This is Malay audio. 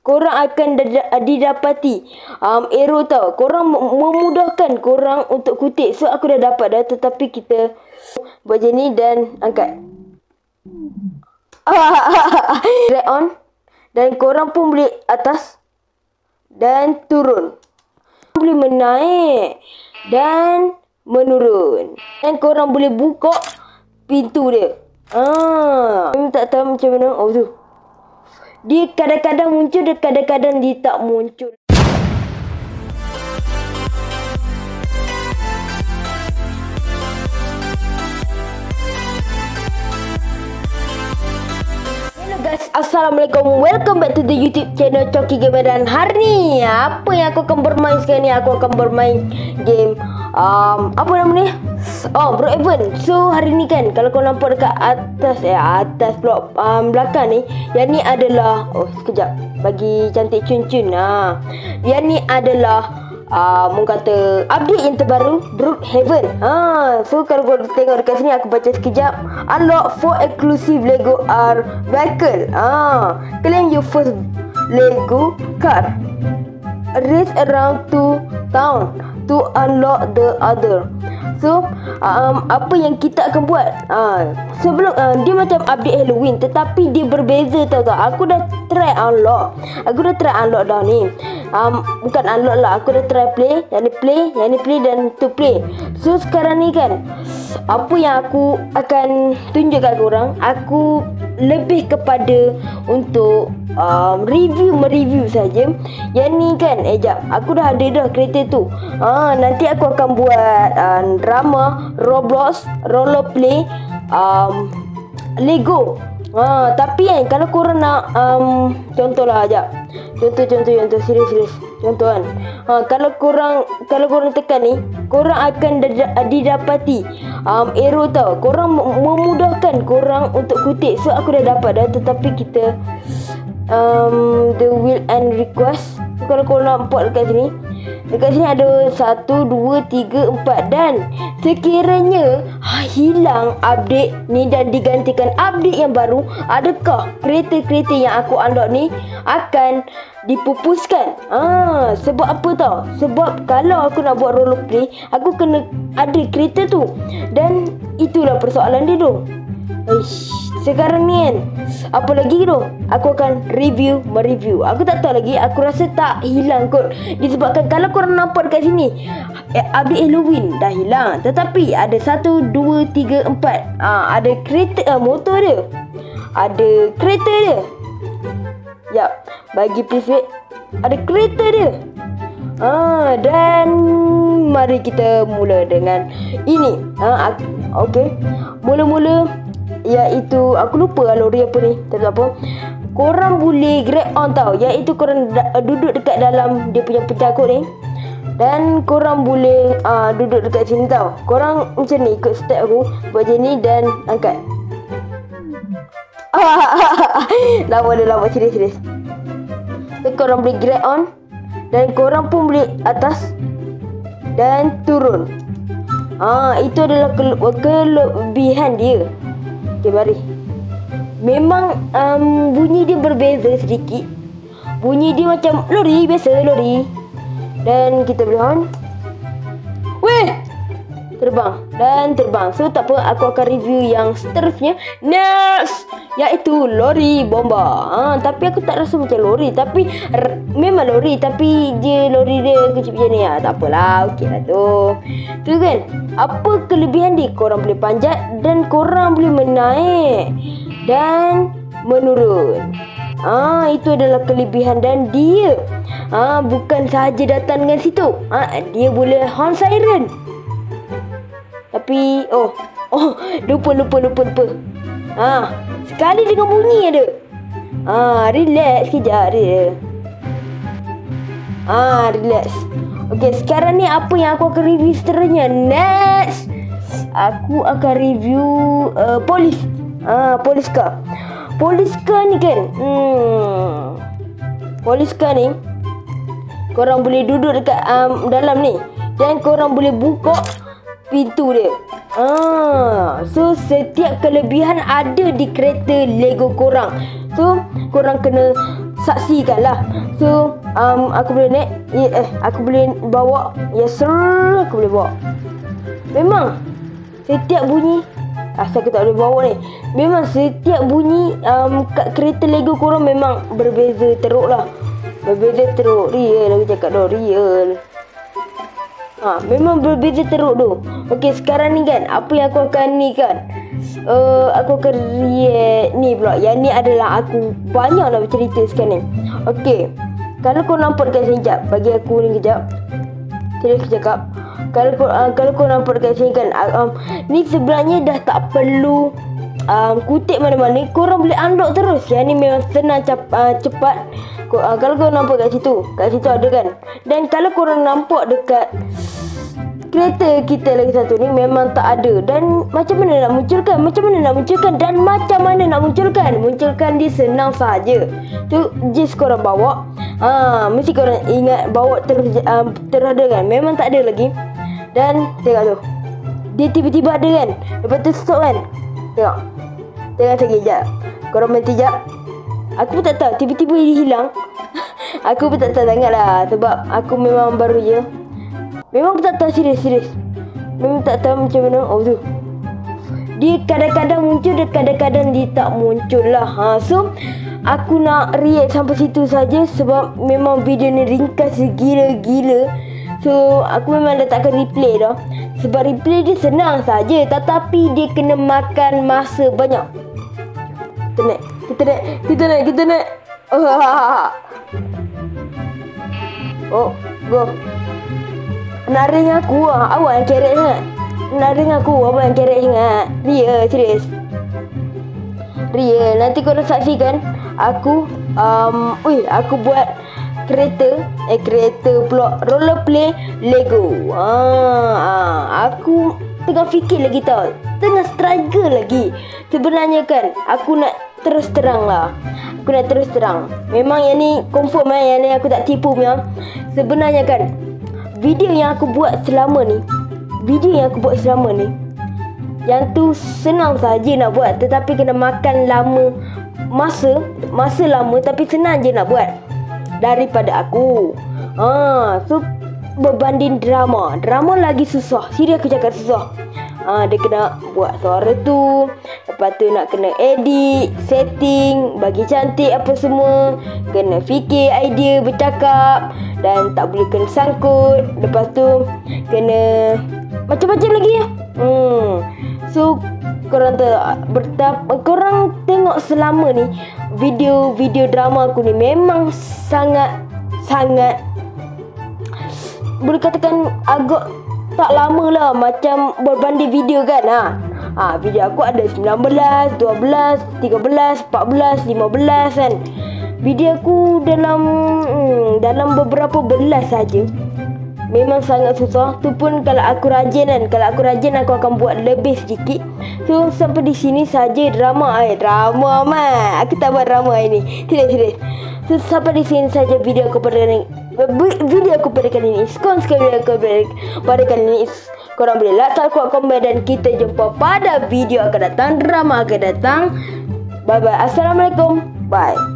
korang akan didapati arrow tau. Korang memudahkan korang untuk kutip. So aku dah dapat dah, tetapi kita buat macam ni dan angkat. Drag on. Dan korang pun boleh atas dan turun. Boleh menaik dan menurun. Dan korang boleh buka pintu dia. Tak tahu macam mana. Oh tu. Dia kadang-kadang muncul dan kadang-kadang dia tak muncul. Hello guys, Assalamualaikum. Welcome back to the YouTube channel Coki Gamer. Dan hari ni apa yang aku akan bermain sekarang ni? Aku akan bermain game apa nama ni? Brookhaven. So hari ni kan, kalau kau nampak dekat atas blok belakang ni, yang ni adalah sekejap bagi cantik cun-cun. Yang ni adalah kata update yang terbaru Brookhaven. So kalau kau tengok dekat sini, aku baca sekejap. Unlock 4 exclusive Lego R vehicle. Claim your first Lego car. Race around to town to unlock the other. So apa yang kita akan buat sebelum dia macam update Halloween, tetapi dia berbeza tau. Aku dah try unlock dah ni. Bukan unlock lah, aku dah try play, yang ni play dan to play. So sekarang ni kan, apa yang aku akan tunjuk kat korang, aku lebih kepada untuk mereview saja. Yang ni kan, jap, aku dah ada dah kereta tu. Nanti aku akan buat drama, Roblox, roleplay, Lego. Tapi kan, kalau korang nak contohlah, jap. Contoh serius. Contoh kan. Kalau korang tekan ni, korang akan didapati arrow tau. Korang memudahkan korang untuk kutip. So aku dah dapat dah, tetapi kita the will and request. So, kalau korang nampak dekat sini ada 1, 2, 3, 4. Dan sekiranya hilang update ni dan digantikan update yang baru, adakah kereta-kereta yang aku unlock ni akan dipupuskan? Sebab apa tau? Sebab kalau aku nak buat roleplay, aku kena ada kereta tu. Dan itulah persoalan dia tu. Sekarang ni kan, apa lagi tu? Aku akan mereview. Aku tak tahu lagi. Aku rasa tak hilang kot. Disebabkan kalau korang nampak dekat sini, update Halloween dah hilang. Tetapi ada 1, 2, 3, 4. Ada kereta, motor dia. Ada kereta dia. Jap, bagi please wait. Ada kereta dia. Dan mari kita mula dengan ini. Okay. Mula-mula, iaitu aku lupa lori apa ni, tak tahu apa. Korang boleh grab on tau, iaitu korang duduk dekat dalam dia punya pencakut ni. Dan korang boleh duduk dekat sini tau. Korang macam ni, ikut step aku, buat macam ni dan angkat. Lama serius. So, korang boleh grab on. Dan korang pun boleh atas dan turun. Itu adalah kelebihan dia. Okay, mari. Memang bunyi dia berbeza sedikit. Bunyi dia macam lori, biasa lori. Dan kita boleh on. Weh! Terbang. So tak apa, aku akan review yang seterusnya. Next! Iaitu lori bomba. Tapi aku tak rasa macam lori. Tapi memang lori, tapi lori dia kecil macam ni. Tak apalah, okey lah tu. Tu kan, apa kelebihan dia? Korang boleh panjat dan korang boleh menaik dan menurun. Itu adalah kelebihan. Dan dia bukan sahaja datang dengan situ. Dia boleh horn siren. Tapi lupa. Sekali dengan bunyi ada. Relax kejap dia. Relax. Okay, sekarang ni apa yang aku akan review seterusnya? Next, aku akan review Police car. Police car ni kan, Police car ni korang boleh duduk dekat dalam ni. Dan korang boleh buka pintu dia. So setiap kelebihan ada di kereta Lego korang. So korang kena saksikan lah. So aku boleh naik, aku boleh bawa. Yes sir, aku boleh bawa. Memang setiap bunyi, asal aku tak boleh bawa ni, memang setiap bunyi kat kereta Lego korang memang berbeza teruk lah. Berbeza teruk. Real aku cakap dah, real. Memang berbeza teruk tu. Okey, sekarang ni kan, apa yang aku akan ni kan, aku akan react ni pula. Yang ni adalah aku banyak nak bercerita sekarang ni. Okey, kalau kau nampak dekat sini jap, bagi aku ni kejap. Serius aku cakap, kalau kau nampak dekat sini kan, ni sebenarnya dah tak perlu kutip mana-mana. Korang boleh unlock terus. Yang ni memang senang, cepat. Kalau kau nampak kat situ ada kan. Dan kalau korang nampak dekat kereta kita lagi satu ni, memang tak ada. Dan macam mana nak munculkan? Dan macam mana nak munculkan? Munculkan dia senang saja. Tu just korang bawa. Mesti korang ingat bawa terus ada kan. Memang tak ada lagi. Dan tengok tu, dia tiba-tiba ada kan. Lepas tu stop kan. Tengok sekejap. Korang berhenti jap. Aku pun tak tahu, tiba-tiba dia hilang. Aku pun tak tahu sangat lah, sebab aku memang baru je. Memang tak tahu, serius. Memang tak tahu macam mana. Oh tu, dia kadang-kadang muncul dan kadang-kadang dia tak muncul lah. So aku nak react sampai situ saja, sebab memang video ni ringkas gila-gila. So aku memang dah takkan replay dah, sebab replay dia senang saja, tetapi dia kena makan masa banyak. Kita naik. Oh, go. Nak ring aku lah. Awak yang kerek sangat. Nak ring aku, awak yang kerek sangat. Real, serius. Real. Nanti korang saksikan aku aku buat kereta pula, rollerplay Lego. Aku tengah fikir lagi tau, tengah struggle lagi. Sebenarnya kan, aku nak terus terang. Memang yang ni confirm yang ni aku tak tipu punya. Sebenarnya kan, video yang aku buat selama ni, yang tu senang saja nak buat, tetapi kena makan lama masa lama, tapi senang je nak buat daripada aku. So berbanding drama lagi susah. Serius aku cakap susah. Dia kena buat suara tu, lepas tu nak kena edit, setting, bagi cantik apa semua, kena fikir idea bercakap, dan tak boleh kena sangkut. Lepas tu kena macam-macam lagi ya. So korang korang tengok selama ni video drama aku ni memang sangat boleh katakan agak tak lama lah, macam berbanding video kan. Video aku ada 19, 12, 13, 14, 15 kan. Video aku dalam beberapa belas saja. Memang sangat susah. Tu pun kalau aku rajin kan. Kalau aku rajin, aku akan buat lebih sedikit. So sampai di sini saja drama mah. Aku tak buat drama ini. Serius. So sampai di sini saja video aku pada kali ini. Sekian video aku pada kali ini. Korang boleh like, subscribe, komen, dan kita jumpa pada video akan datang, drama akan datang. Bye bye. Assalamualaikum. Bye.